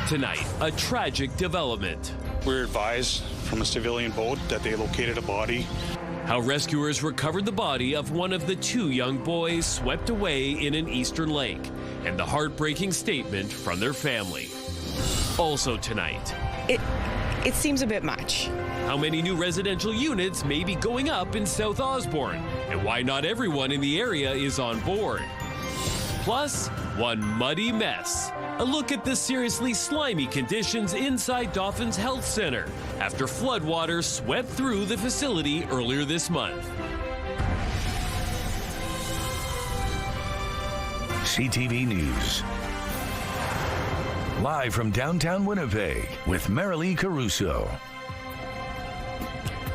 tonight, a tragic development. We're advised from a civilian boat that they located a body. How rescuers recovered the body of one of the two young boys swept away in an eastern lake, and the heartbreaking statement from their family. Also tonight, it seems a bit much. How many new residential units may be going up in South Osborne, and why not everyone in the area is on board. Plus, one muddy mess. A look at the seriously slimy conditions inside Doffin's Health Center after floodwaters swept through the facility earlier this month. CTV News. Live from downtown Winnipeg with Marilee Caruso.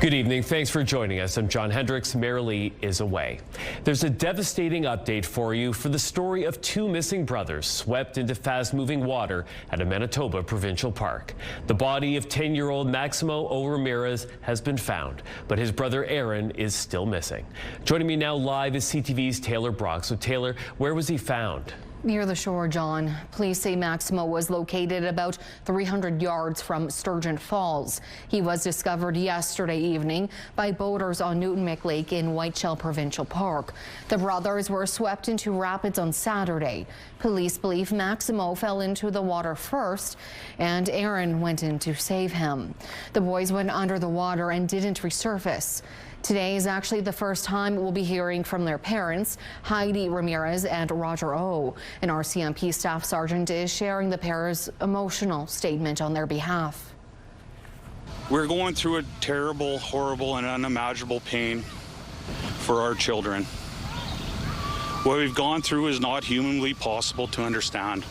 Good evening. Thanks for joining us. I'm John Hendricks. Marilee is away. There's a devastating update for you for the story of two missing brothers swept into fast-moving water at a Manitoba provincial park. The body of 10-year-old Maximo O. Ramirez has been found, but his brother Aaron is still missing. Joining me now live is CTV's Taylor Brock. So Taylor, where was he found? Near the shore, John. Police say Maximo was located about 300 yards from Sturgeon Falls. He was discovered yesterday evening by boaters on Newton-Mick Lake in Whiteshell Provincial Park. The brothers were swept into rapids on Saturday. Police believe Maximo fell into the water first, and Aaron went in to save him. The boys went under the water and didn't resurface. Today is actually the first time we'll be hearing from their parents, Heidi Ramirez and Roger O. An RCMP staff sergeant is sharing the pair's emotional statement on their behalf. We're going through a terrible, horrible, and unimaginable pain for our children. What we've gone through is not humanly possible to understand.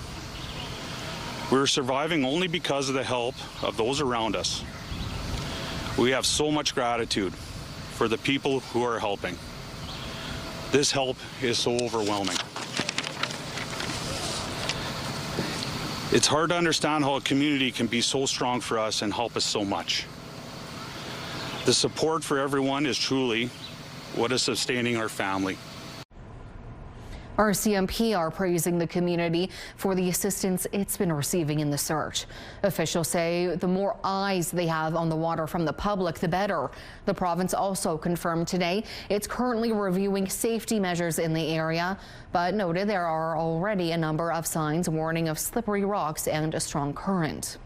We're surviving only because of the help of those around us. We have so much gratitude for the people who are helping. This help is so overwhelming. It's hard to understand how a community can be so strong for us and help us so much. The support for everyone is truly what is sustaining our family. RCMP are praising the community for the assistance it's been receiving in the search. Officials say the more eyes they have on the water from the public, the better. The province also confirmed today it's currently reviewing safety measures in the area, but noted there are already a number of signs warning of slippery rocks and a strong current.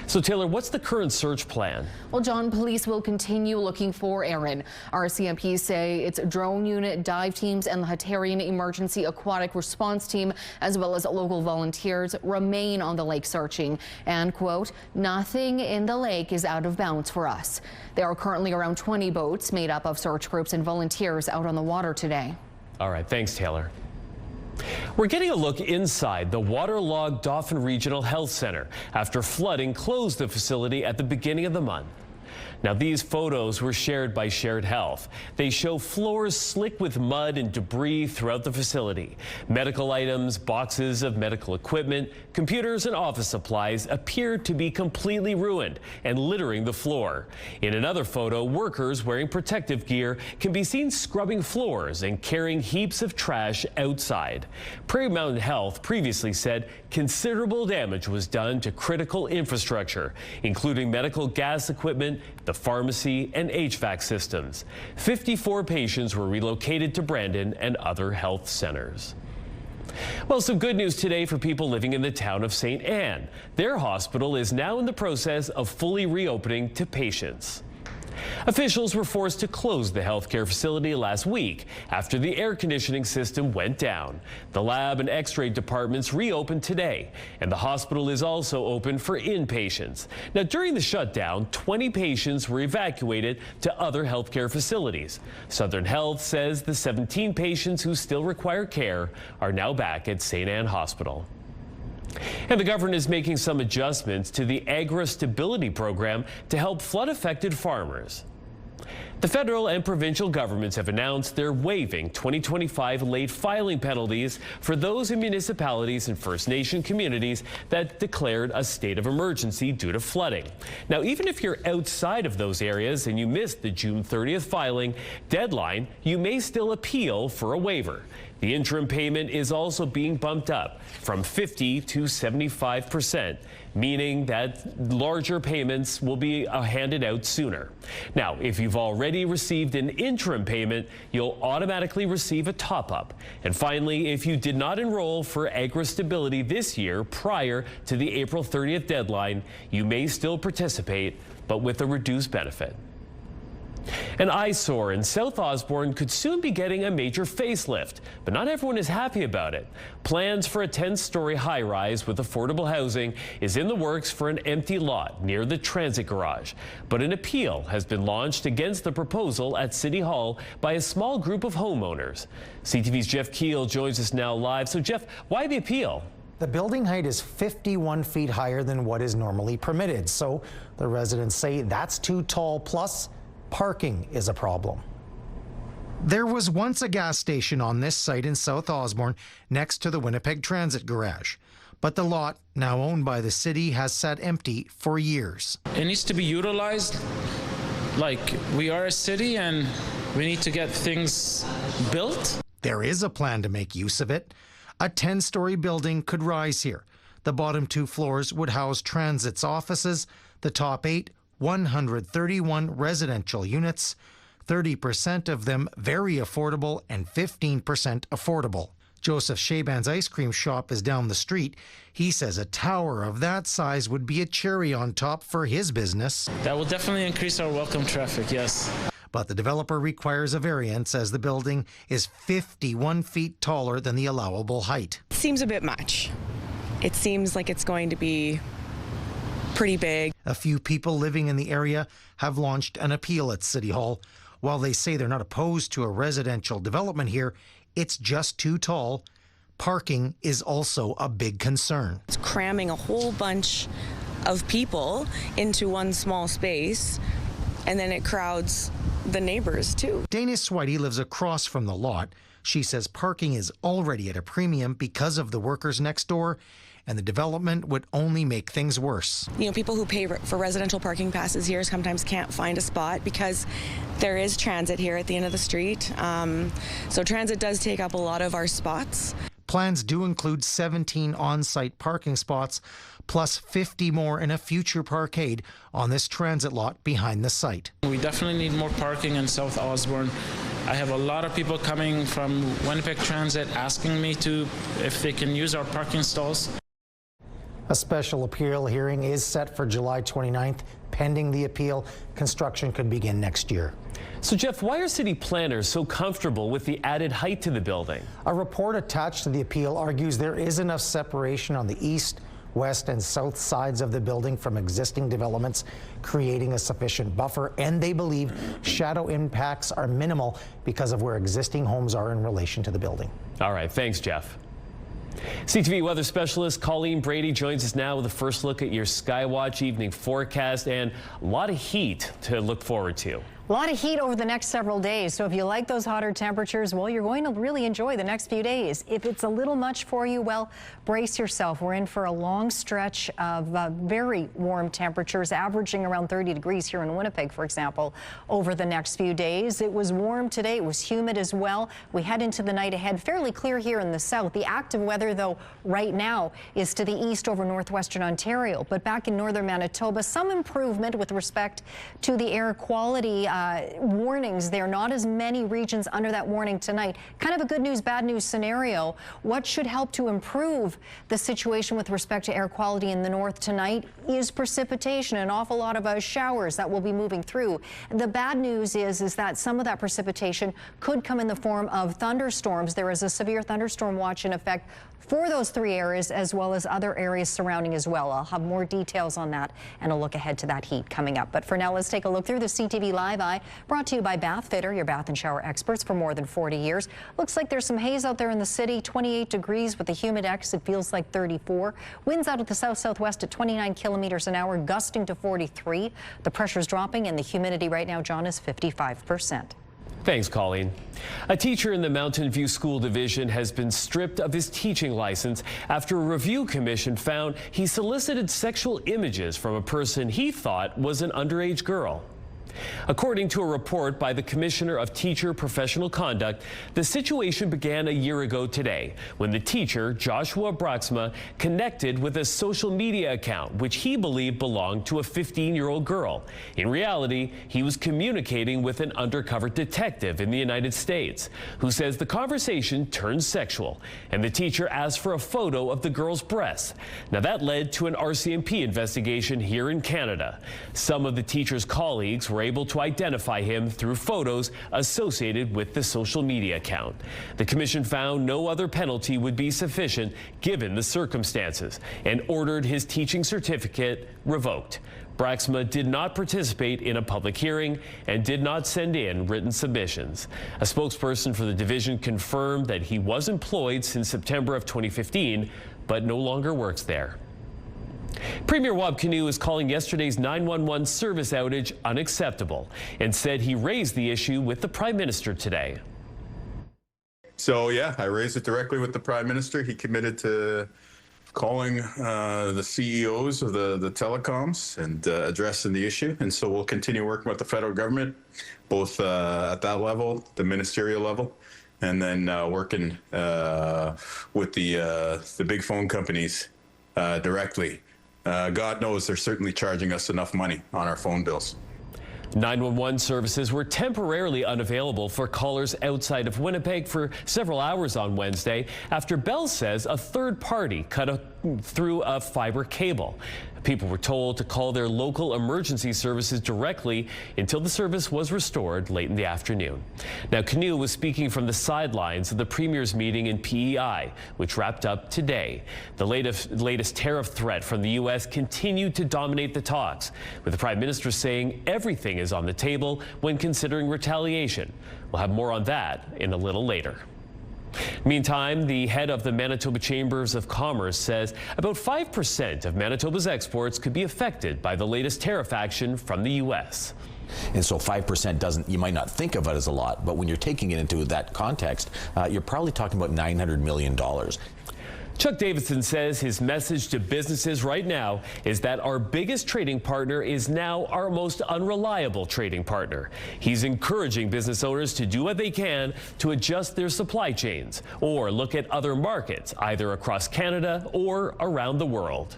So Taylor, what's the current search plan? Well, John, police will continue looking for Aaron. RCMP say its drone unit, dive teams, and the Hatarian Emergency Aquatic Response Team, as well as local volunteers, remain on the lake searching. And, quote, nothing in the lake is out of bounds for us. There are currently around 20 boats made up of search groups and volunteers out on the water today. All right, thanks, Taylor. We're getting a look inside the waterlogged Dauphin Regional Health Center after flooding closed the facility at the beginning of the month. Now, these photos were shared by Shared Health. They show floors slick with mud and debris throughout the facility. Medical items, boxes of medical equipment, computers and office supplies appear to be completely ruined and littering the floor. In another photo, workers wearing protective gear can be seen scrubbing floors and carrying heaps of trash outside. Prairie Mountain Health previously said considerable damage was done to critical infrastructure, including medical gas equipment, the pharmacy, and HVAC systems. 54 patients were relocated to Brandon and other health centers. Well, some good news today for people living in the town of St. Anne. Their hospital is now in the process of fully reopening to patients. Officials were forced to close the healthcare facility last week after the air conditioning system went down. The lab and x-ray departments reopened today, and the hospital is also open for inpatients. Now, during the shutdown, 20 patients were evacuated to other healthcare facilities. Southern Health says the 17 patients who still require care are now back at St. Anne Hospital. And the government is making some adjustments to the agri-stability program to help flood-affected farmers. The federal and provincial governments have announced they're waiving 2025 late filing penalties for those in municipalities and First Nation communities that declared a state of emergency due to flooding. Now, even if you're outside of those areas and you missed the June 30th filing deadline, you may still appeal for a waiver. The interim payment is also being bumped up from 50 to 75%, meaning that larger payments will be handed out sooner. Now, if you've already received an interim payment, you'll automatically receive a top-up. And finally, if you did not enroll for agri-stability this year prior to the April 30th deadline, you may still participate, but with a reduced benefit. An eyesore in South Osborne could soon be getting a major facelift, but not everyone is happy about it. Plans for a 10-story high-rise with affordable housing is in the works for an empty lot near the transit garage. But an appeal has been launched against the proposal at City Hall by a small group of homeowners. CTV's Jeff Keel joins us now live. So Jeff, why the appeal? The building height is 51 feet higher than what is normally permitted, so the residents say that's too tall, plus parking is a problem. There was once a gas station on this site in South Osborne next to the Winnipeg Transit Garage, but the lot, now owned by the city, has sat empty for years. It needs to be utilized. Like, we are a city and we need to get things built. There is a plan to make use of it. A 10-story building could rise here. The bottom 2 floors would house Transit's offices, the top 8 131 residential units, 30% of them very affordable and 15% affordable. Joseph Shaban's ice cream shop is down the street. He says a tower of that size would be a cherry on top for his business. That will definitely increase our welcome traffic, yes. But the developer requires a variance as the building is 51 feet taller than the allowable height. It seems a bit much. It seems like it's going to be pretty big. A few people living in the area have launched an appeal at City Hall. While they say they're not opposed to a residential development here, it's just too tall. Parking is also a big concern. It's cramming a whole bunch of people into one small space, and then it crowds the neighbors too. Dana Switey lives across from the lot. She says parking is already at a premium because of the workers next door, and the development would only make things worse. You know, people who pay for residential parking passes here sometimes can't find a spot because there is transit here at the end of the street. So transit does take up a lot of our spots. Plans do include 17 on-site parking spots, plus 50 more in a future parkade on this transit lot behind the site. We definitely need more parking in South Osborne. I have a lot of people coming from Winnipeg Transit asking me if they can use our parking stalls. A special appeal hearing is set for July 29th. Pending the appeal, construction could begin next year. So Jeff, why are city planners so comfortable with the added height to the building? A report attached to the appeal argues there is enough separation on the east, west, and south sides of the building from existing developments, creating a sufficient buffer, and they believe shadow impacts are minimal because of where existing homes are in relation to the building. All right, thanks, Jeff. CTV weather specialist Colleen Brady joins us now with a first look at your Skywatch evening forecast and a lot of heat to look forward to. A lot of heat over the next several days, so if you like those hotter temperatures, well, you're going to really enjoy the next few days. If it's a little much for you, well, brace yourself. We're in for a long stretch of very warm temperatures, averaging around 30 degrees here in Winnipeg, for example, over the next few days. It was warm today. It was humid as well. We head into the night ahead. Fairly clear here in the south. The active weather, though, right now is to the east over northwestern Ontario, but back in northern Manitoba, some improvement with respect to the air quality warnings there. Not as many regions under that warning tonight. Kind of a good news, bad news scenario. What should help to improve the situation with respect to air quality in the north tonight is precipitation. An awful lot of showers that will be moving through. The bad news is that some of that precipitation could come in the form of thunderstorms. There is a severe thunderstorm watch in effect for those 3 areas as well as other areas surrounding as well. I'll have more details on that and a look ahead to that heat coming up. But for now, let's take a look through the CTV Live Eye, brought to you by Bath Fitter, your bath and shower experts for more than 40 years. Looks like there's some haze out there in the city, 28 degrees with the humid X. It feels like 34. Winds out of the south-southwest at 29 kilometers an hour, gusting to 43. The pressure's dropping and the humidity right now, John, is 55%. Thanks, Colleen. A teacher in the Mountain View School Division has been stripped of his teaching license after a review commission found he solicited sexual images from a person he thought was an underage girl. According to a report by the Commissioner of Teacher Professional Conduct, the situation began a year ago today when the teacher, Joshua Braxma, connected with a social media account which he believed belonged to a 15-year-old girl. In reality, he was communicating with an undercover detective in the United States who says the conversation turned sexual, and the teacher asked for a photo of the girl's breasts. Now that led to an RCMP investigation here in Canada. Some of the teacher's colleagues were able to identify him through photos associated with the social media account. The commission found no other penalty would be sufficient given the circumstances and ordered his teaching certificate revoked. Braxma did not participate in a public hearing and did not send in written submissions. A spokesperson for the division confirmed that he was employed since September of 2015, but no longer works there. Premier Wab Kinew is calling yesterday's 911 service outage unacceptable and said he raised the issue with the Prime Minister today. So yeah, I raised it directly with the Prime Minister. He committed to calling the CEOs of the telecoms and addressing the issue. And so we'll continue working with the federal government, both at that level, the ministerial level, and then working with the big phone companies directly. God knows they're certainly charging us enough money on our phone bills. 911 services were temporarily unavailable for callers outside of Winnipeg for several hours on Wednesday after Bell says a third party cut through a fiber cable. People were told to call their local emergency services directly until the service was restored late in the afternoon. Now, Kinew was speaking from the sidelines of the Premier's meeting in PEI, which wrapped up today. The latest tariff threat from the U.S. continued to dominate the talks, with the Prime Minister saying everything is on the table when considering retaliation. We'll have more on that in a little later. Meantime, the head of the Manitoba Chambers of Commerce says about 5% of Manitoba's exports could be affected by the latest tariff action from the U.S. And so 5% you might not think of it as a lot, but when you're taking it into that context, you're probably talking about $900 million. Chuck Davidson says his message to businesses right now is that our biggest trading partner is now our most unreliable trading partner. He's encouraging business owners to do what they can to adjust their supply chains or look at other markets, either across Canada or around the world.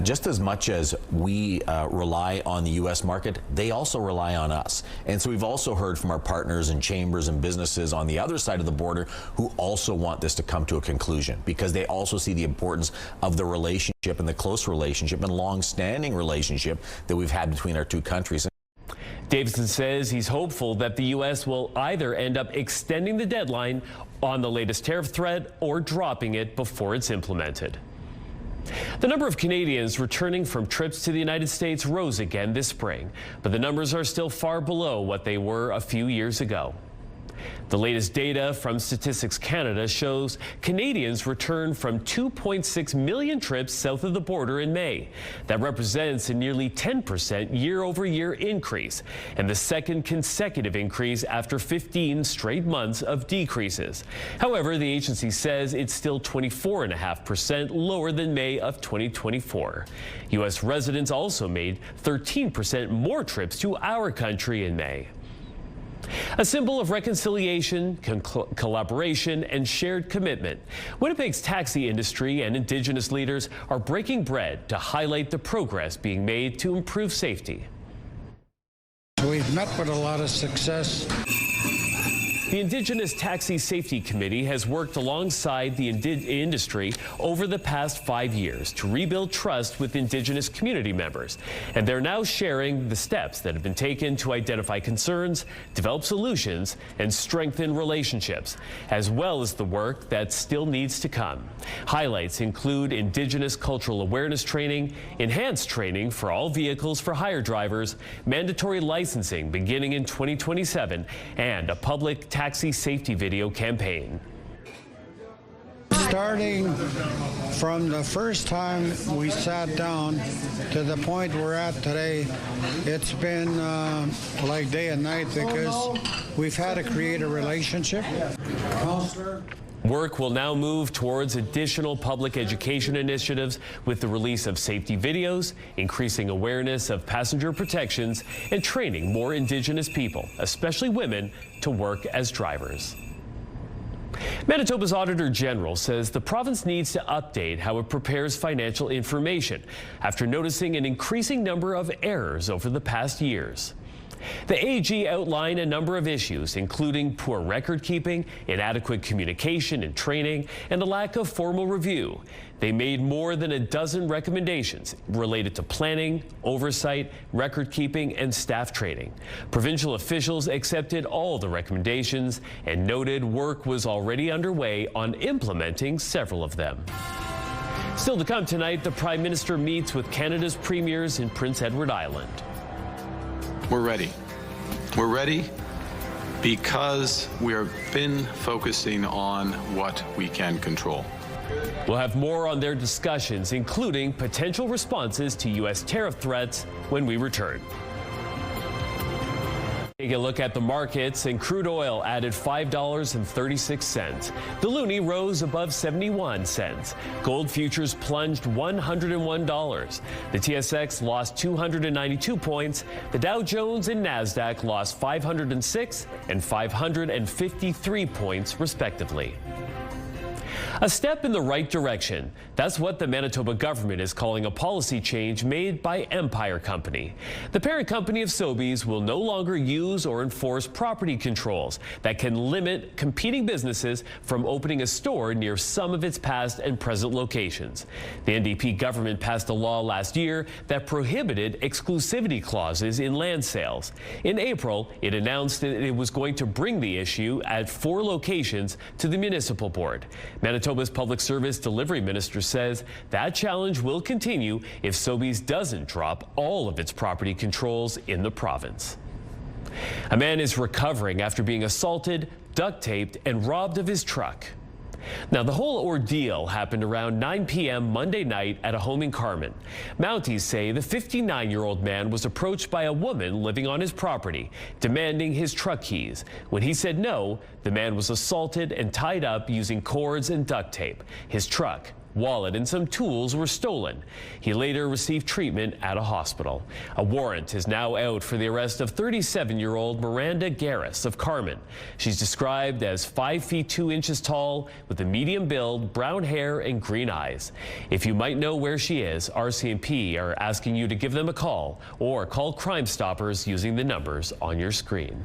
Just as much as we rely on the U.S. market, they also rely on us. And so we've also heard from our partners and chambers and businesses on the other side of the border who also want this to come to a conclusion because they also see the importance of the relationship and the close relationship and long-standing relationship that we've had between our two countries. Davidson says he's hopeful that the U.S. will either end up extending the deadline on the latest tariff threat or dropping it before it's implemented. The number of Canadians returning from trips to the United States rose again this spring, but the numbers are still far below what they were a few years ago. The latest data from Statistics Canada shows Canadians returned from 2.6 million trips south of the border in May. That represents a nearly 10% year-over-year increase and the second consecutive increase after 15 straight months of decreases. However, the agency says it's still 24.5% lower than May of 2024. U.S. residents also made 13% more trips to our country in May. A symbol of reconciliation, collaboration, and shared commitment, Winnipeg's taxi industry and Indigenous leaders are breaking bread to highlight the progress being made to improve safety. We've met with a lot of success. The Indigenous Taxi Safety Committee has worked alongside the industry over the past 5 years to rebuild trust with Indigenous community members, and they're now sharing the steps that have been taken to identify concerns, develop solutions, and strengthen relationships, as well as the work that still needs to come. Highlights include Indigenous cultural awareness training, enhanced training for all vehicles for hire drivers, mandatory licensing beginning in 2027, and a public taxi safety video campaign. Starting from the first time we sat down to the point we're at today, it's been like day and night because we've had to create a relationship. Councillor, Work will now move towards additional public education initiatives with the release of safety videos, increasing awareness of passenger protections, and training more Indigenous people, especially women, to work as drivers. Manitoba's Auditor General says the province needs to update how it prepares financial information after noticing an increasing number of errors over the past years. The AG outlined a number of issues, including poor record keeping, inadequate communication and training, and a lack of formal review. They made more than a dozen recommendations related to planning, oversight, record keeping, and staff training. Provincial officials accepted all the recommendations and noted work was already underway on implementing several of them. Still to come tonight, the Prime Minister meets with Canada's premiers in Prince Edward Island. We're ready. We're ready because we have been focusing on what we can control. We'll have more on their discussions, including potential responses to U.S. tariff threats, when we return. Take a look at the markets, and crude oil added $5.36. The loonie rose above 71 cents. Gold futures plunged $101. The TSX lost 292 points. The Dow Jones and NASDAQ lost 506 and 553 points, respectively. A step in the right direction. That's what the Manitoba government is calling a policy change made by Empire Company. The parent company of Sobeys will no longer use or enforce property controls that can limit competing businesses from opening a store near some of its past and present locations. The NDP government passed a law last year that prohibited exclusivity clauses in land sales. In April, it announced that it was going to bring the issue at 4 locations to the municipal board. Manitoba's Public Service Delivery Minister says that challenge will continue if Sobeys doesn't drop all of its property controls in the province. A man is recovering after being assaulted, duct taped, and robbed of his truck. Now, the whole ordeal happened around 9 p.m. Monday night at a home in Carman. Mounties say the 59-year-old man was approached by a woman living on his property, demanding his truck keys. When he said no, the man was assaulted and tied up using cords and duct tape. His truck, wallet, and some tools were stolen. He later received treatment at a hospital. A warrant is now out for the arrest of 37-year-old Miranda Garris of Carman. She's described as 5 feet 2 inches tall with a medium build, brown hair, and green eyes. If you might know where she is, RCMP are asking you to give them a call or call Crime Stoppers using the numbers on your screen.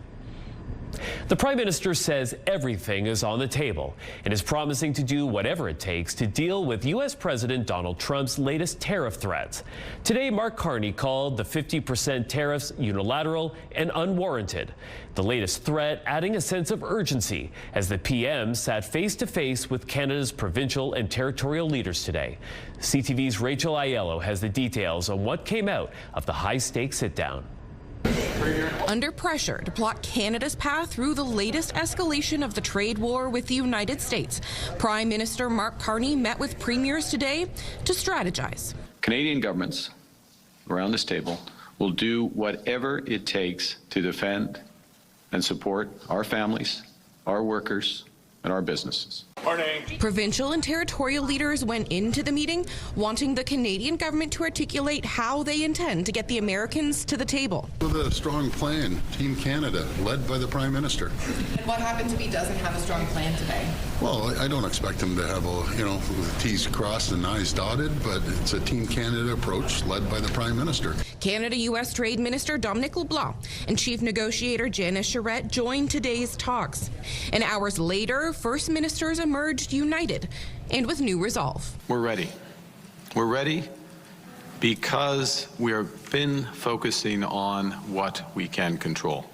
The Prime Minister says everything is on the table and is promising to do whatever it takes to deal with U.S. President Donald Trump's latest tariff threats. Today, Mark Carney called the 50% tariffs unilateral and unwarranted. The latest threat adding a sense of urgency as the PM sat face-to-face with Canada's provincial and territorial leaders today. CTV's Rachel Aiello has the details on what came out of the high-stakes sit-down. Under pressure to plot Canada's path through the latest escalation of the trade war with the United States, Prime Minister Mark Carney met with premiers today to strategize. Canadian governments around this table will do whatever it takes to defend and support our families, our workers, and our businesses. Morning. Provincial and territorial leaders went into the meeting wanting the Canadian government to articulate how they intend to get the Americans to the table. With a strong plan, Team Canada, led by the Prime Minister. What happens if he doesn't have a strong plan today? Well, I don't expect him to have T's crossed and I's dotted, but it's a Team Canada approach led by the Prime Minister. Canada-U.S. Trade Minister Dominic LeBlanc and Chief Negotiator Janice Charette joined today's talks. And hours later, First Ministers emerged united and with new resolve. We're ready. We're ready because we have been focusing on what we can control.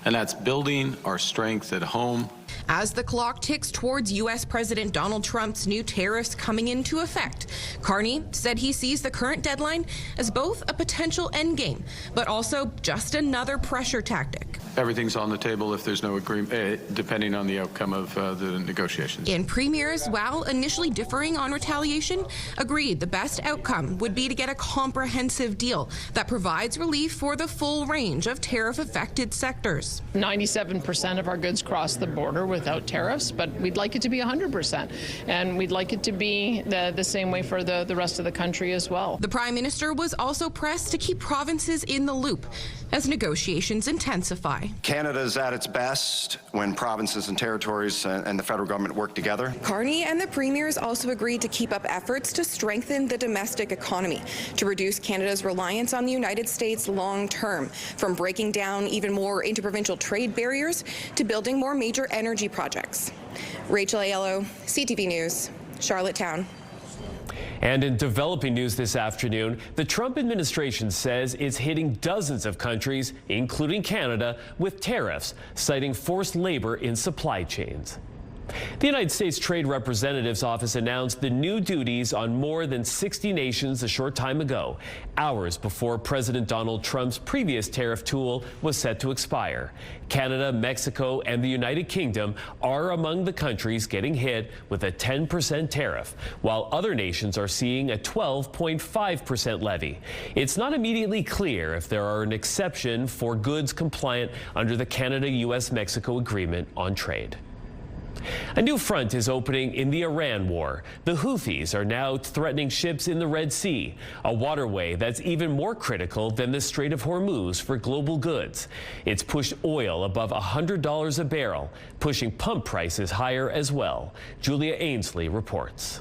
And that's building our strength at home. As the clock ticks towards U.S. President Donald Trump's new tariffs coming into effect, Carney said he sees the current deadline as both a potential endgame, but also just another pressure tactic. everything's on the table if there's no agreement, depending on the outcome of the negotiations. And premiers, while initially differing on retaliation, agreed the best outcome would be to get a comprehensive deal that provides relief for the full range of tariff-affected sectors. 97% of our goods cross the border without tariffs, but we'd like it to be 100%. And we'd like it to be the same way for the rest of the country as well. The Prime Minister was also pressed to keep provinces in the loop as negotiations intensify. Canada's at its best when provinces and territories and the federal government work together. Carney and the premiers also agreed to keep up efforts to strengthen the domestic economy, to reduce Canada's reliance on the United States long term, from breaking down even more interprovincial trade barriers to building more major energy projects. Rachel Aiello, CTV News, Charlottetown. And in developing news this afternoon, the Trump administration says it's hitting dozens of countries, including Canada, with tariffs, citing forced labor in supply chains. The United States Trade Representative's office announced the new duties on more than 60 nations a short time ago, hours before President Donald Trump's previous tariff tool was set to expire. Canada, Mexico, and the United Kingdom are among the countries getting hit with a 10% tariff, while other nations are seeing a 12.5% levy. It's not immediately clear if there are an exception for goods compliant under the Canada-U.S.-Mexico Agreement on Trade. A new front is opening in the Iran war. The Houthis are now threatening ships in the Red Sea, a waterway that's even more critical than the Strait of Hormuz for global goods. It's pushed oil above $100 a barrel, pushing pump prices higher as well. Julia Ainsley reports.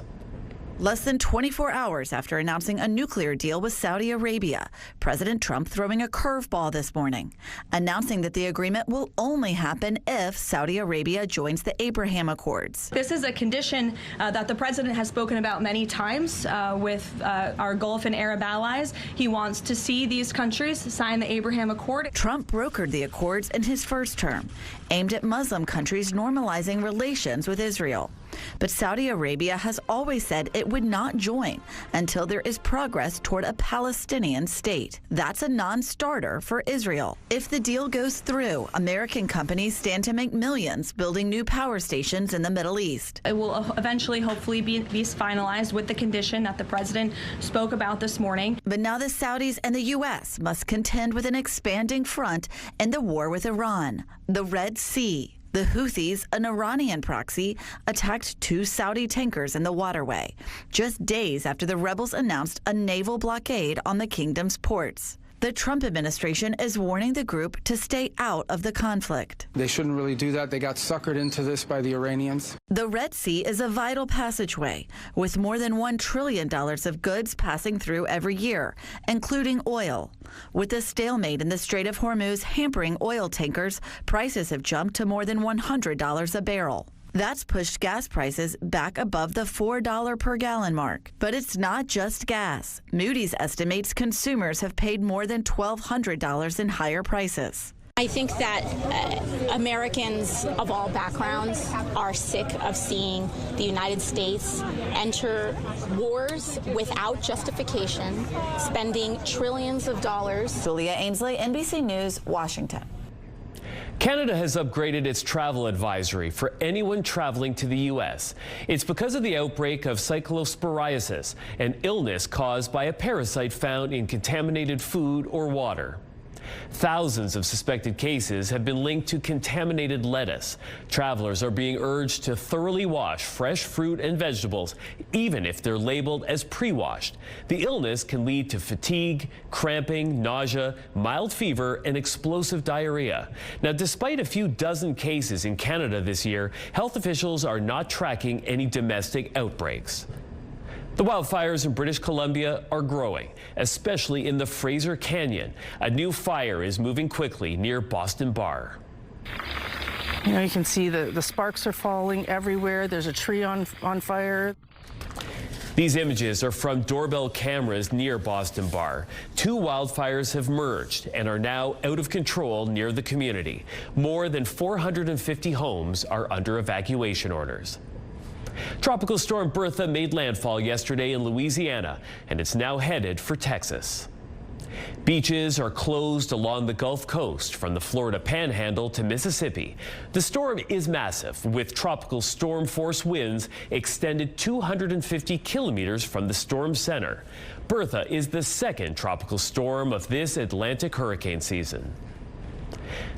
Less than 24 hours after announcing a nuclear deal with Saudi Arabia, President Trump throwing a curveball this morning, announcing that the agreement will only happen if Saudi Arabia joins the Abraham Accords. This is a condition that the president has spoken about many times with our Gulf and Arab allies. He wants to see these countries sign the Abraham Accord. Trump brokered the accords in his first term, aimed at Muslim countries normalizing relations with Israel. But Saudi Arabia has always said it would not join until there is progress toward a Palestinian state. That's a non-starter for Israel. If the deal goes through, American companies stand to make millions building new power stations in the Middle East. It will eventually, hopefully, be finalized with the condition that the president spoke about this morning. But now the Saudis and the U.S. must contend with an expanding front in the war with Iran, the Red Sea. The Houthis, an Iranian proxy, attacked 2 Saudi tankers in the waterway, just days after the rebels announced a naval blockade on the kingdom's ports. The Trump administration is warning the group to stay out of the conflict. They shouldn't really do that. They got suckered into this by the Iranians. The Red Sea is a vital passageway with more than $1 trillion of goods passing through every year, including oil. With the stalemate in the Strait of Hormuz hampering oil tankers, prices have jumped to more than $100 a barrel. That's pushed gas prices back above the $4 per gallon mark. But it's not just gas. Moody's estimates consumers have paid more than $1,200 in higher prices. I think that Americans of all backgrounds are sick of seeing the United States enter wars without justification, spending trillions of dollars. Julia Ainsley, NBC News, Washington. Canada has upgraded its travel advisory for anyone traveling to the U.S. It's because of the outbreak of cyclosporiasis, an illness caused by a parasite found in contaminated food or water. Thousands of suspected cases have been linked to contaminated lettuce. Travelers are being urged to thoroughly wash fresh fruit and vegetables, even if they're labeled as pre-washed. The illness can lead to fatigue, cramping, nausea, mild fever, and explosive diarrhea. Now, despite a few dozen cases in Canada this year, health officials are not tracking any domestic outbreaks. The wildfires in British Columbia are growing, especially in the Fraser Canyon. A new fire is moving quickly near Boston Bar. You know, you can see the sparks are falling everywhere. There's a tree on fire. These images are from doorbell cameras near Boston Bar. 2 wildfires have merged and are now out of control near the community. More than 450 homes are under evacuation orders. Tropical Storm Bertha made landfall yesterday in Louisiana, and it's now headed for Texas. Beaches are closed along the Gulf Coast from the Florida Panhandle to Mississippi. The storm is massive, with tropical storm force winds extended 250 kilometers from the storm center. Bertha is the second tropical storm of this Atlantic hurricane season.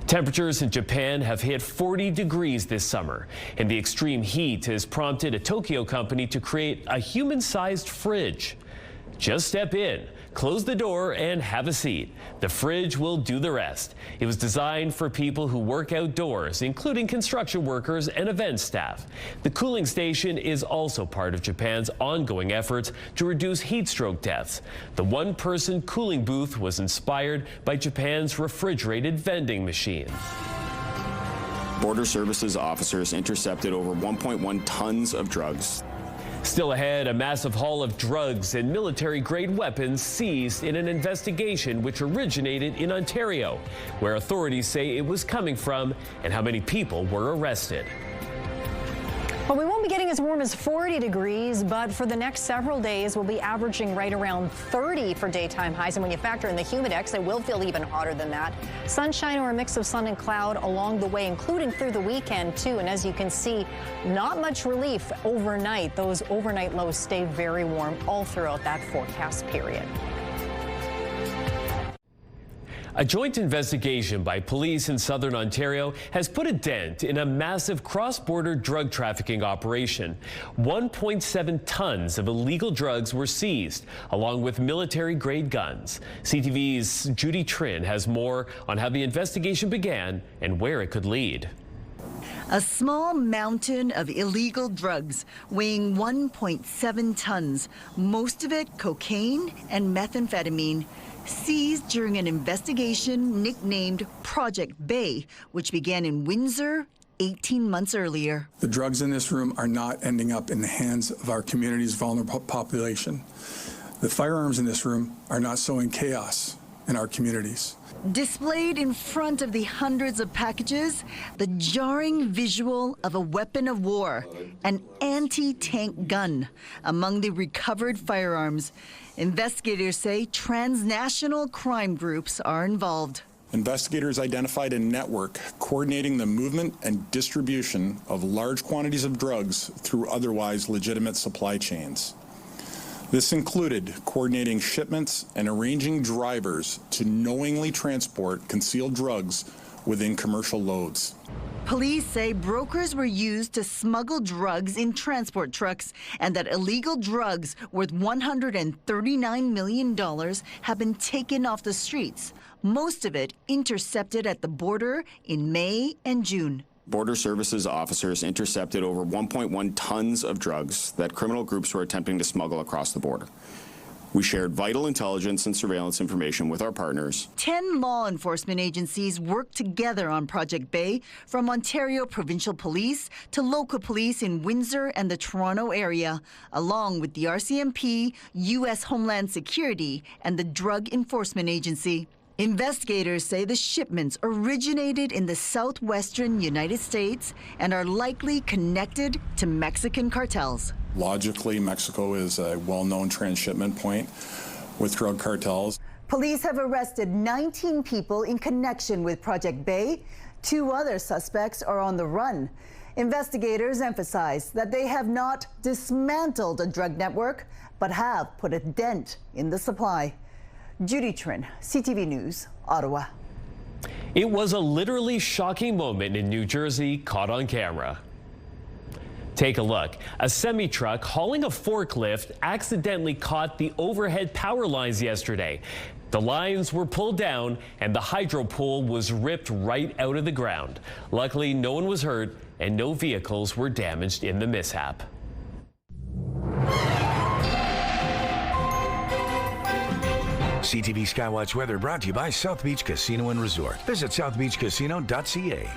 Temperatures in Japan have hit 40 degrees this summer, and the extreme heat has prompted a Tokyo company to create a human-sized fridge. Just step in, close the door, and have a seat. The fridge will do the rest. It was designed for people who work outdoors, including construction workers and event staff. The cooling station is also part of Japan's ongoing efforts to reduce heat stroke deaths. The one-person cooling booth was inspired by Japan's refrigerated vending machine. Border Services officers intercepted over 1.1 tons of drugs. Still ahead, a massive haul of drugs and military-grade weapons seized in an investigation which originated in Ontario, where authorities say it was coming from and how many people were arrested. Well, we won't be getting as warm as 40 degrees, but for the next several days, we'll be averaging right around 30 for daytime highs. And when you factor in the humidex, it will feel even hotter than that. Sunshine or a mix of sun and cloud along the way, including through the weekend, too. And as you can see, not much relief overnight. Those overnight lows stay very warm all throughout that forecast period. A joint investigation by police in southern Ontario has put a dent in a massive cross-border drug trafficking operation. 1.7 tons of illegal drugs were seized, along with military-grade guns. CTV's Judy Trin has more on how the investigation began and where it could lead. A small mountain of illegal drugs weighing 1.7 tons, most of it cocaine and methamphetamine, seized during an investigation nicknamed Project Bay, which began in Windsor 18 months earlier. The drugs in this room are not ending up in the hands of our community's vulnerable population. The firearms in this room are not sowing chaos in our communities. Displayed in front of the hundreds of packages, the jarring visual of a weapon of war, an anti-tank gun, among the recovered firearms. Investigators say transnational crime groups are involved. Investigators identified a network coordinating the movement and distribution of large quantities of drugs through otherwise legitimate supply chains. This included coordinating shipments and arranging drivers to knowingly transport concealed drugs within commercial loads. Police say brokers were used to smuggle drugs in transport trucks and that illegal drugs worth $139 million have been taken off the streets, most of it intercepted at the border in May and June. Border Services officers intercepted over 1.1 tons of drugs that criminal groups were attempting to smuggle across the border. We shared vital intelligence and surveillance information with our partners. 10 law enforcement agencies worked together on Project Bay, from Ontario Provincial Police to local police in Windsor and the Toronto area, along with the RCMP, U.S. Homeland Security, and the Drug Enforcement Agency. Investigators say the shipments originated in the southwestern United States and are likely connected to Mexican cartels. Logically, Mexico is a well-known transshipment point with drug cartels. Police have arrested 19 people in connection with Project Bay. 2 other suspects are on the run. Investigators emphasize that they have not dismantled a drug network, but have put a dent in the supply. Judy Trin, CTV News, Ottawa. It was a literally shocking moment in New Jersey caught on camera. Take a look. A semi-truck hauling a forklift accidentally caught the overhead power lines yesterday. The lines were pulled down and the hydro pole was ripped right out of the ground. Luckily, no one was hurt and no vehicles were damaged in the mishap. CTV Skywatch weather brought to you by South Beach Casino and Resort. Visit southbeachcasino.ca.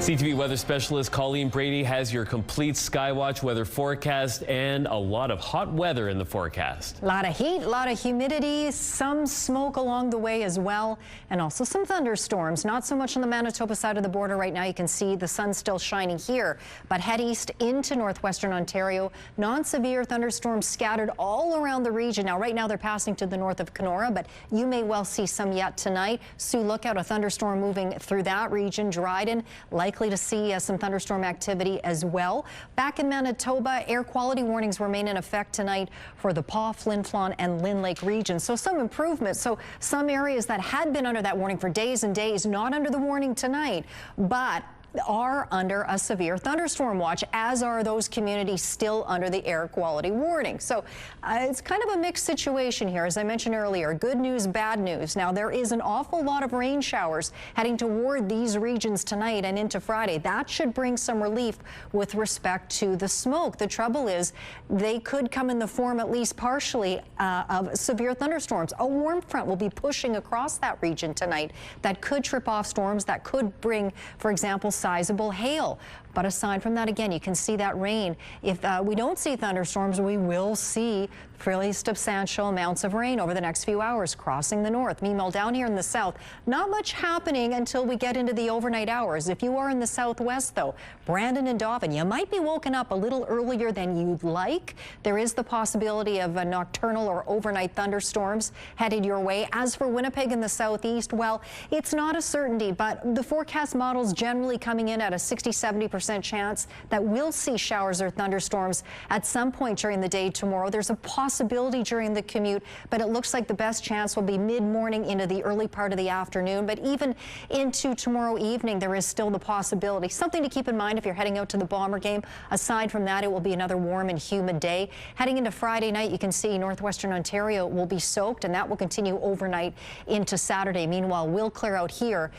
CTV weather specialist Colleen Brady has your complete Skywatch weather forecast and a lot of hot weather in the forecast. A lot of heat, a lot of humidity, some smoke along the way as well, and also some thunderstorms. Not so much on the Manitoba side of the border right now. You can see the sun still shining here, but head east into northwestern Ontario. Non-severe thunderstorms scattered all around the region. Now, right now they're passing to the north of Kenora, but you may well see some yet tonight. Sioux Lookout, a thunderstorm moving through that region. Dryden, likely to see some thunderstorm activity as well. Back in Manitoba, air quality warnings remain in effect tonight for the Paw, Flin Flon and Lynn Lake regions. So some improvement. So some areas that had been under that warning for days and days, not under the warning tonight, but are under a severe thunderstorm watch, as are those communities still under the air quality warning. So it's kind of a mixed situation here. As I mentioned earlier, good news, bad news. Now, there is an awful lot of rain showers heading toward these regions tonight and into Friday. That should bring some relief with respect to the smoke. The trouble is they could come in the form, at least partially, of severe thunderstorms. A warm front will be pushing across that region tonight that could trip off storms, that could bring, for example, sizable hail. But aside from that, again, you can see that rain. If we don't see thunderstorms, we will see fairly substantial amounts of rain over the next few hours crossing the north. Meanwhile, down here in the south, not much happening until we get into the overnight hours. If you are in the southwest, though, Brandon and Dauphin, you might be woken up a little earlier than you'd like. There is the possibility of nocturnal or overnight thunderstorms headed your way. As for Winnipeg in the southeast, well, it's not a certainty, but the forecast models generally coming in at a 60-70% chance that we'll see showers or thunderstorms at some point during the day tomorrow. There's a possibility during the commute, but it looks like the best chance will be mid-morning into the early part of the afternoon. But even into tomorrow evening, there is still the possibility. Something to keep in mind if you're heading out to the Bomber game. Aside from that, it will be another warm and humid day. Heading into Friday night, you can see northwestern Ontario will be soaked, and that will continue overnight into Saturday. Meanwhile, we'll clear out here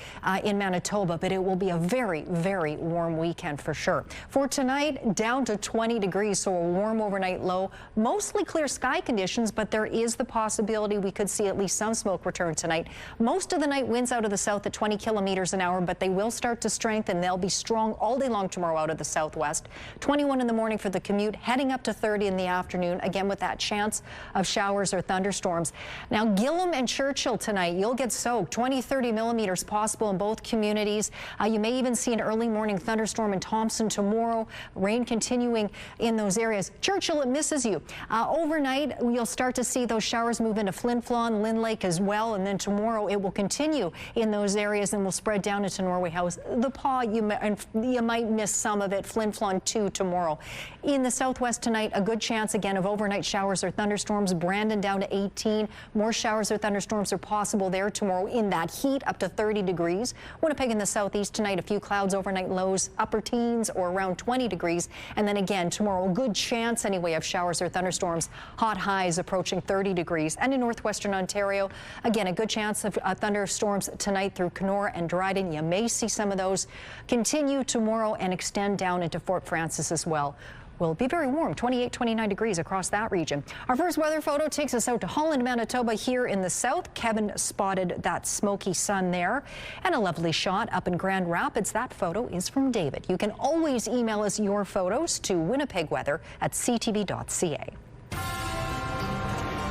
in Manitoba, but it will be a very, very warm weekend for sure. For tonight, down to 20 degrees, so a warm overnight low. Mostly clear sky conditions, but there is the possibility we could see at least some smoke return tonight. Most of the night winds out of the south at 20 kilometers an hour, but they will start to strengthen. They'll be strong all day long tomorrow out of the southwest. 21 in the morning for the commute, heading up to 30 in the afternoon, again with that chance of showers or thunderstorms. Now, Gillam and Churchill tonight, you'll get soaked. 20-30 millimeters possible in both communities. You may even see an early morning thunderstorm in Thompson tomorrow. Rain continuing in those areas. Churchill, it misses you. Overnight, you'll start to see those showers move into Flin Flon, Lynn Lake as well, and then tomorrow it will continue in those areas and will spread down into Norway House. The Paw, you might miss some of it. Flin Flon too tomorrow. In the southwest tonight, a good chance again of overnight showers or thunderstorms. Brandon down to 18. More showers or thunderstorms are possible there tomorrow in that heat, up to 30 degrees. Winnipeg in the southeast tonight, a few clouds, overnight lows, upper teens or around 20 degrees. And then again tomorrow, a good chance anyway of showers or thunderstorms. Hot highs approaching 30 degrees. And in northwestern Ontario, again, a good chance of thunderstorms tonight through Kenora and Dryden. You may see some of those continue tomorrow and extend down into Fort Frances as well. Will be very warm, 28, 29 degrees across that region. Our first weather photo takes us out to Holland, Manitoba here in the south. Kevin spotted that smoky sun there. And a lovely shot up in Grand Rapids. That photo is from David. You can always email us your photos to winnipegweather@ctv.ca.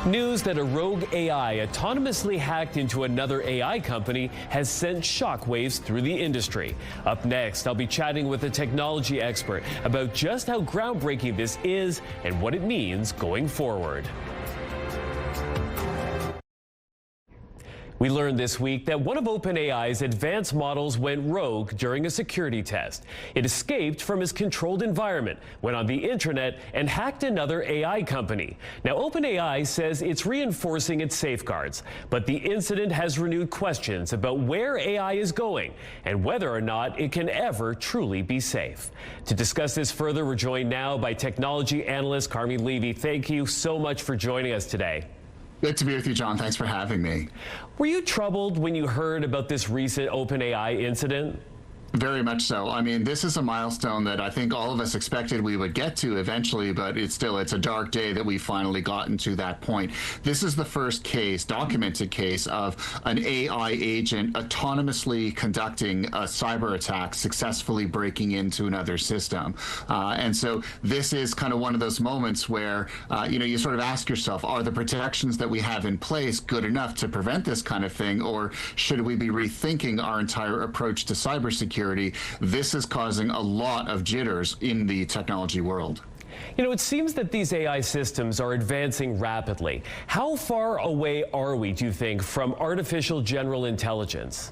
News that a rogue AI autonomously hacked into another AI company has sent shockwaves through the industry. Up next, I'll be chatting with a technology expert about just how groundbreaking this is and what it means going forward. We learned this week that one of OpenAI's advanced models went rogue during a security test. It escaped from its controlled environment, went on the internet, and hacked another AI company. Now, OpenAI says it's reinforcing its safeguards, but the incident has renewed questions about where AI is going and whether or not it can ever truly be safe. To discuss this further, we're joined now by technology analyst Carman Levy. Thank you so much for joining us today. Good to be with you, John. Thanks for having me. Were you troubled when you heard about this recent OpenAI incident? Very much so. I mean, this is a milestone that I think all of us expected we would get to eventually, but it's a dark day that we finally gotten to that point. This is the first case, documented case, of an AI agent autonomously conducting a cyber attack, successfully breaking into another system. And so this is kind of one of those moments where, you sort of ask yourself, are the protections that we have in place good enough to prevent this kind of thing, or should we be rethinking our entire approach to cybersecurity? This is causing a lot of jitters in the technology world. It seems that these AI systems are advancing rapidly. How far away are we, do you think, from artificial general intelligence?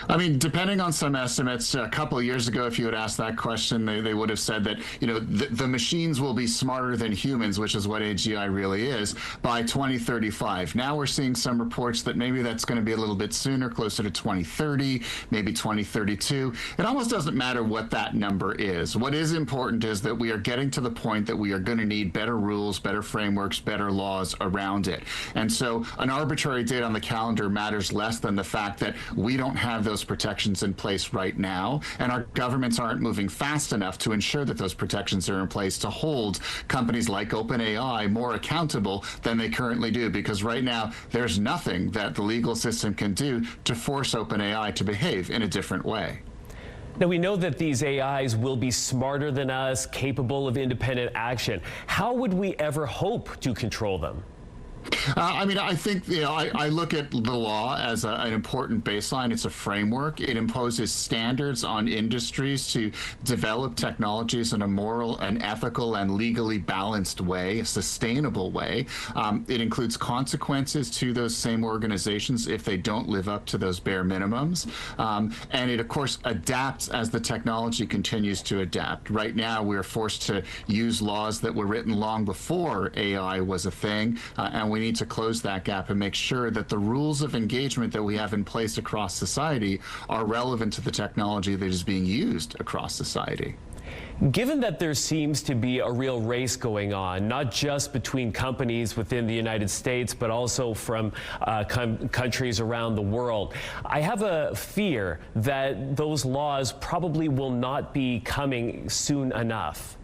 I mean, depending on some estimates, a couple of years ago, if you had asked that question, they would have said that, the machines will be smarter than humans, which is what AGI really is, by 2035. Now we're seeing some reports that maybe that's going to be a little bit sooner, closer to 2030, maybe 2032. It almost doesn't matter what that number is. What is important is that we are getting to the point that we are going to need better rules, better frameworks, better laws around it. And so an arbitrary date on the calendar matters less than the fact that we don't have those protections in place right now, and our governments aren't moving fast enough to ensure that those protections are in place to hold companies like OpenAI more accountable than they currently do, because right now there's nothing that the legal system can do to force OpenAI to behave in a different way. Now, we know that these AIs will be smarter than us, capable of independent action. How would we ever hope to control them? I mean, I think, I look at the law as an important baseline. It's a framework. It imposes standards on industries to develop technologies in a moral and ethical and legally balanced way, a sustainable way. It includes consequences to those same organizations if they don't live up to those bare minimums. And it, of course, adapts as the technology continues to adapt. Right now, we're forced to use laws that were written long before AI was a thing, and we need to close that gap and make sure that the rules of engagement that we have in place across society are relevant to the technology that is being used across society. Given that there seems to be a real race going on, not just between companies within the United States, but also from countries around the world, I have a fear that those laws probably will not be coming soon enough.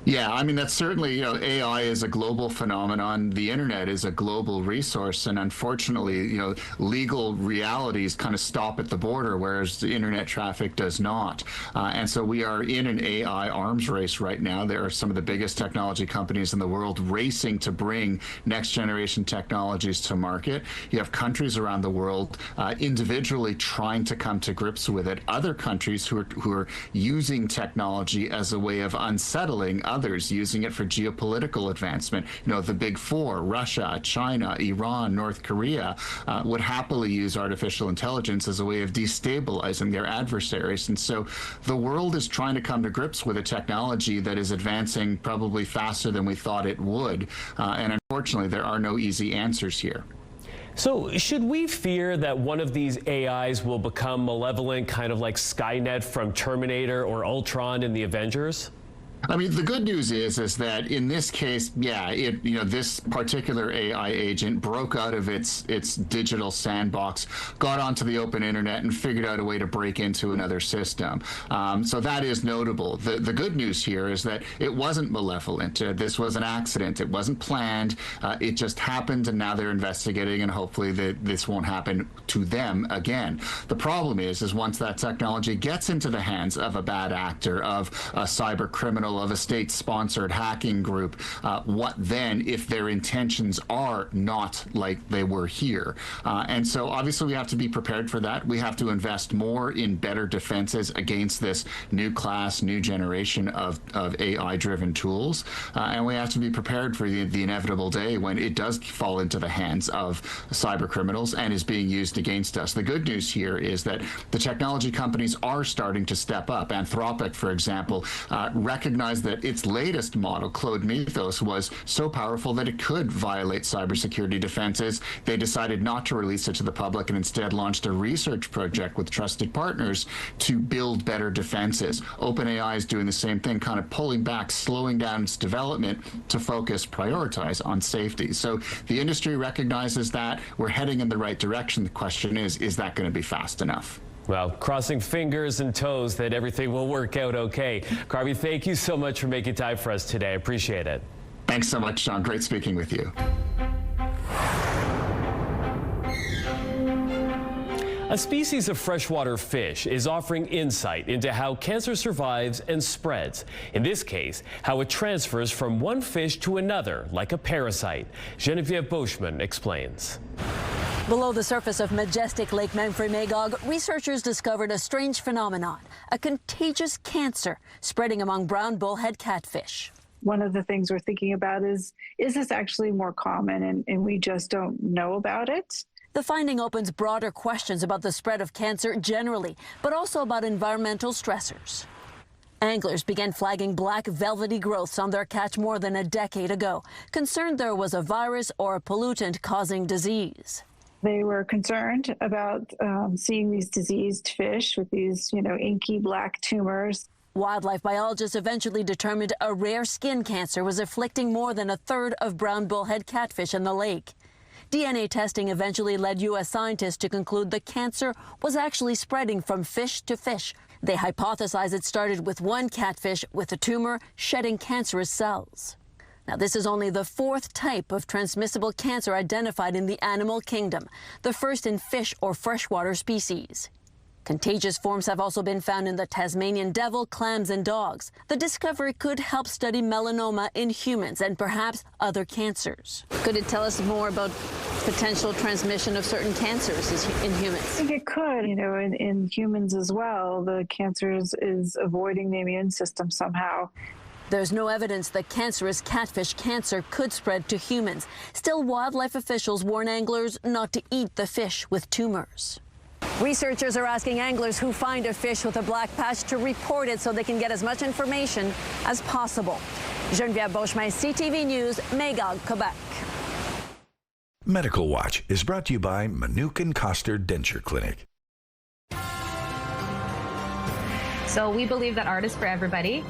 Yeah, I mean, that's certainly, AI is a global phenomenon. The internet is a global resource. And unfortunately, legal realities kind of stop at the border, whereas the internet traffic does not. And so we are in an AI arms race right now. There are some of the biggest technology companies in the world racing to bring next generation technologies to market. You have countries around the world individually trying to come to grips with it. Other countries who are using technology as a way of unsettling others, using it for geopolitical advancement. The big four, Russia, China, Iran, North Korea, would happily use artificial intelligence as a way of destabilizing their adversaries. And so the world is trying to come to grips with a technology that is advancing probably faster than we thought it would. And unfortunately, there are no easy answers here. So should we fear that one of these AIs will become malevolent, kind of like Skynet from Terminator or Ultron in the Avengers? I mean, the good news is that in this case, this particular AI agent broke out of its digital sandbox, got onto the open internet, and figured out a way to break into another system. So that is notable. The good news here is that it wasn't malevolent. This was an accident. It wasn't planned. It just happened, and now they're investigating, and hopefully this won't happen to them again. The problem is once that technology gets into the hands of a bad actor, of a cyber criminal, of a state-sponsored hacking group, what then if their intentions are not like they were here? And so obviously we have to be prepared for that. We have to invest more in better defenses against this new class, new generation of AI-driven tools. And we have to be prepared for the inevitable day when it does fall into the hands of cyber criminals and is being used against us. The good news here is that the technology companies are starting to step up. Anthropic, for example, recognized that its latest model, Claude Mythos, was so powerful that it could violate cybersecurity defenses. They decided not to release it to the public and instead launched a research project with trusted partners to build better defenses. OpenAI is doing the same thing, kind of pulling back, slowing down its development to prioritize on safety. So the industry recognizes that. We're heading in the right direction. The question is that going to be fast enough? Well, crossing fingers and toes that everything will work out okay. Carby, thank you so much for making time for us today. I appreciate it. Thanks so much, Sean. Great speaking with you. A species of freshwater fish is offering insight into how cancer survives and spreads. In this case, how it transfers from one fish to another, like a parasite. Genevieve Boschman explains. Below the surface of majestic Lake Memphremagog, researchers discovered a strange phenomenon, a contagious cancer spreading among brown bullhead catfish. One of the things we're thinking about is this actually more common and we just don't know about it? The finding opens broader questions about the spread of cancer generally, but also about environmental stressors. Anglers began flagging black velvety growths on their catch more than a decade ago, concerned there was a virus or a pollutant causing disease. They were concerned about seeing these diseased fish with these, inky black tumors. Wildlife biologists eventually determined a rare skin cancer was afflicting more than a third of brown bullhead catfish in the lake. DNA testing eventually led U.S. scientists to conclude the cancer was actually spreading from fish to fish. They hypothesized it started with one catfish with a tumor shedding cancerous cells. Now, this is only the fourth type of transmissible cancer identified in the animal kingdom, the first in fish or freshwater species. Contagious forms have also been found in the Tasmanian devil, clams, and dogs. The discovery could help study melanoma in humans and perhaps other cancers. Could it tell us more about potential transmission of certain cancers in humans? I think it could. In humans as well, the cancer is avoiding the immune system somehow. There's no evidence that cancerous catfish cancer could spread to humans. Still, wildlife officials warn anglers not to eat the fish with tumors. Researchers are asking anglers who find a fish with a black patch to report it so they can get as much information as possible. Genevieve Boschman, CTV News, Magog, Quebec. Medical Watch is brought to you by Manukin Koster Denture Clinic. So we believe that art is for everybody.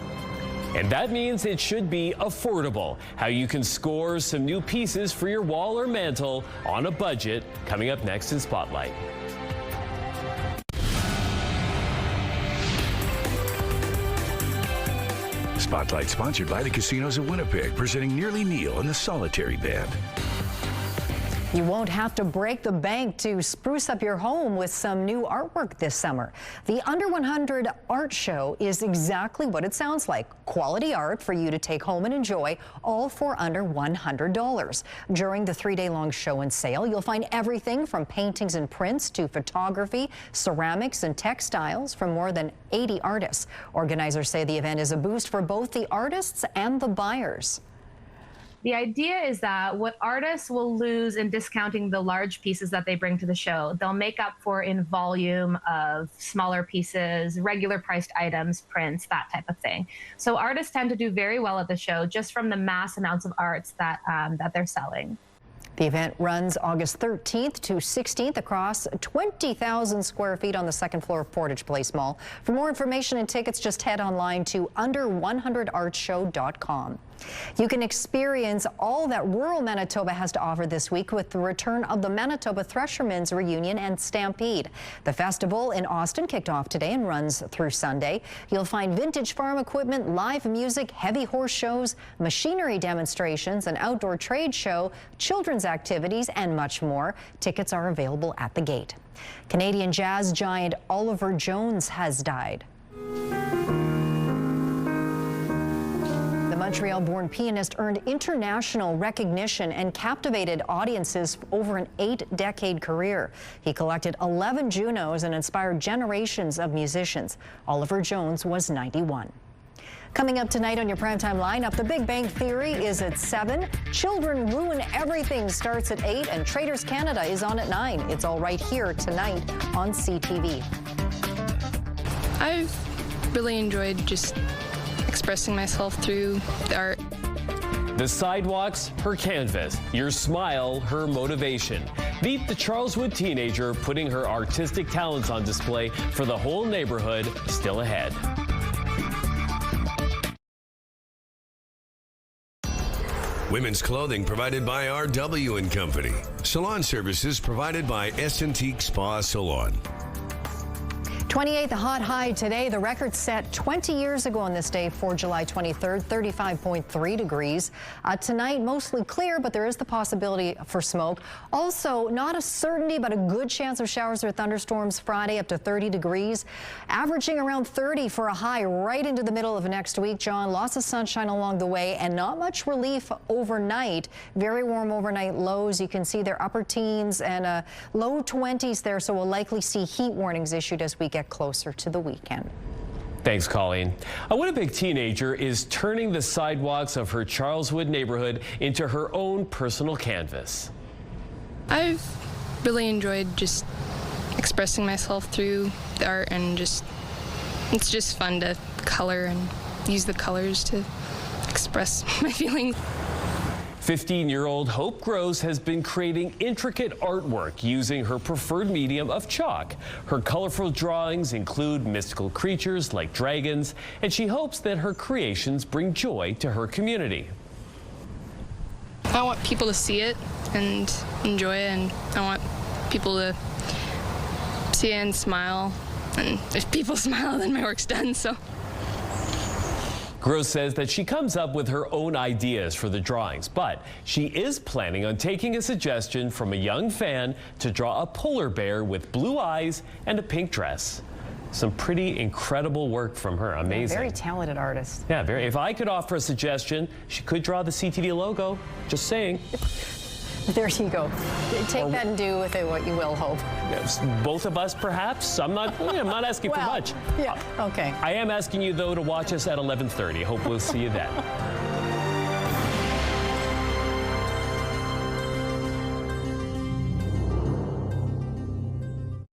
And that means it should be affordable. How you can score some new pieces for your wall or mantle on a budget, coming up next in Spotlight. Spotlight sponsored by the casinos of Winnipeg, presenting Nearly Neal and the Solitary Band. You won't have to break the bank to spruce up your home with some new artwork this summer. The Under 100 Art Show is exactly what it sounds like. Quality art for you to take home and enjoy, all for under $100. During the 3-day-long show and sale, you'll find everything from paintings and prints to photography, ceramics, and textiles from more than 80 artists. Organizers say the event is a boost for both the artists and the buyers. The idea is that what artists will lose in discounting the large pieces that they bring to the show, they'll make up for in volume of smaller pieces, regular priced items, prints, that type of thing. So artists tend to do very well at the show just from the mass amounts of arts that they're selling. The event runs August 13th to 16th across 20,000 square feet on the second floor of Portage Place Mall. For more information and tickets, just head online to under100artshow.com. You can experience all that rural Manitoba has to offer this week with the return of the Manitoba Threshermen's Reunion and Stampede. The festival in Austin kicked off today and runs through Sunday. You'll find vintage farm equipment, live music, heavy horse shows, machinery demonstrations, an outdoor trade show, children's activities, and much more. Tickets are available at the gate. Canadian jazz giant Oliver Jones has died. The Montreal-born pianist earned international recognition and captivated audiences over an 8-decade career. He collected 11 Junos and inspired generations of musicians. Oliver Jones was 91. Coming up tonight on your primetime lineup, The Big Bang Theory is at 7. Children Ruin Everything starts at 8, and Traders Canada is on at 9. It's all right here tonight on CTV. I've really enjoyed just expressing myself through the art. The sidewalks, her canvas. Your smile, her motivation. Meet the Charleswood teenager putting her artistic talents on display for the whole neighborhood, still ahead. Women's clothing provided by RW & Company. Salon services provided by Escentique Spa Salon. 28, the hot high today. The record set 20 years ago on this day for July 23rd, 35.3 degrees. Tonight, mostly clear, but there is the possibility for smoke. Also, not a certainty, but a good chance of showers or thunderstorms Friday, up to 30 degrees. Averaging around 30 for a high right into the middle of next week, John. Lots of sunshine along the way and not much relief overnight. Very warm overnight lows. You can see they're upper teens and low 20s there, so we'll likely see heat warnings issued as we get closer to the weekend. Thanks, Colleen. A Winnipeg teenager is turning the sidewalks of her Charleswood neighborhood into her own personal canvas. I've really enjoyed just expressing myself through the art, and it's just fun to color and use the colors to express my feelings. 15-year-old Hope Gross has been creating intricate artwork using her preferred medium of chalk. Her colorful drawings include mystical creatures like dragons, and she hopes that her creations bring joy to her community. I want people to see it and enjoy it, and I want people to see it and smile. And if people smile, then my work's done, so. Gross says that she comes up with her own ideas for the drawings, but she is planning on taking a suggestion from a young fan to draw a polar bear with blue eyes and a pink dress. Some pretty incredible work from her. Amazing. Very talented artist. Yeah, very. If I could offer a suggestion, she could draw the CTV logo. Just saying. There you go. Take that and do with it what you will, Hope. Yes, both of us, perhaps. I'm not asking for much. Yeah, okay. I am asking you, though, to watch us at 11:30. Hope we'll see you then.